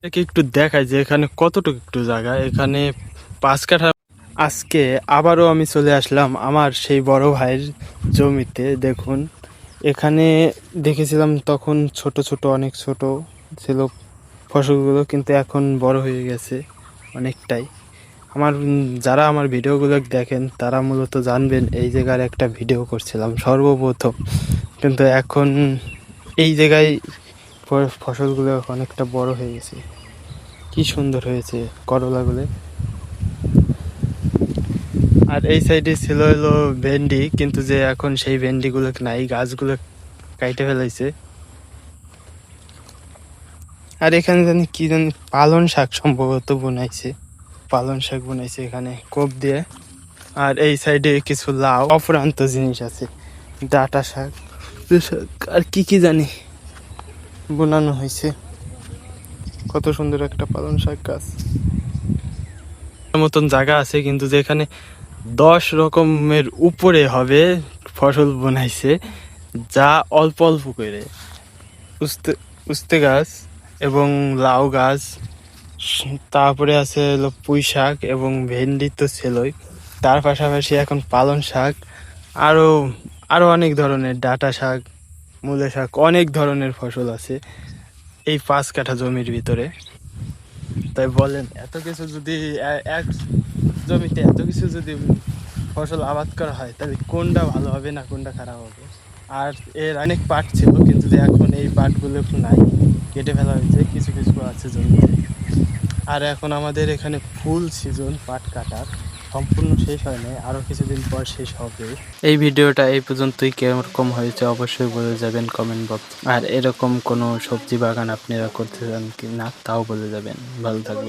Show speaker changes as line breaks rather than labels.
একে একটু দেখাই যে এখানে কতটুকু একটু জায়গা, এখানে 5 কাঠা। আজকে আবারও আমি চলে আসলাম আমার সেই বড় ভাইয়ের জমিতে। দেখুন, এখানে দেখেছিলাম তখন ছোট ছোট, অনেক ছোট ছিল ফসলগুলো, কিন্তু এখন বড় হয়ে গেছে অনেকটাই। যারা আমার ভিডিওগুলো দেখেন তারা মূলত জানবেন এই জায়গার একটা ভিডিও করছিলাম সর্বপ্রথম, কিন্তু এখন এই জায়গায় ফসলগুলো অনেকটা বড় হয়ে গেছে। কি সুন্দর হয়েছে করলাগুলো। আর এই সাইডে ছিল হলো ভেন্ডি, কিন্তু যে এখন সেই ভেন্ডিগুলো নাই, গাছগুলো কাইটে ফেলাইছে। আর এখানে জানি কি জানি পালন শাক সম্ভবত বুনাইছে, পালন শাক বুনাইছে এখানে কোপ দিয়ে। আর এই সাইডে কিছু লাউ অফুরান্ত জিনিস আছে, ডাঁটা শাক, আর কি কি জানি বোনানো হয়েছে। কত সুন্দর একটা পালন শাক গাছ মতন জায়গা আছে, কিন্তু যেখানে 10 রকমের উপরে হবে ফসল বোনাইছে, যা অল্প অল্প করে। উস্তে উস্তে গাছ এবং লাউ গাছ, তারপরে আছে হলো পুঁই শাক এবং ভেন্ডি তো ছিলই, তার পাশাপাশি এখন পালং শাক, আরও আরও অনেক ধরনের ডাঁটা শাক, মূলো শাক, অনেক ধরনের ফসল আছে এই 5 কাঠা জমির ভিতরে। তাই বলেন, এত কিছু যদি এক জমিতে এত কিছু যদি ফসল আবাদ করা হয়, তাহলে কোনটা ভালো হবে না কোনটা খারাপ হবে। আর এর অনেক পাট ছিল, কিন্তু যে এখন এই পাটগুলো নাই, কেটে ফেলা হয়েছে, কিছু কিছু আছে জমিতে। আর এখন আমাদের এখানে ফুল সিজন পাট কাটার সম্পূর্ণ শেষ হয় নাই, আরো কিছুদিন পর শেষ হবে। এই ভিডিওটা এই পর্যন্তই, কেরকম হয়েছে অবশ্যই বলে যাবেন কমেন্ট বক্স। আর এরকম কোনো সবজি বাগান আপনারা করতে চান কি না তাও বলে যাবেন। ভালো থাকবেন।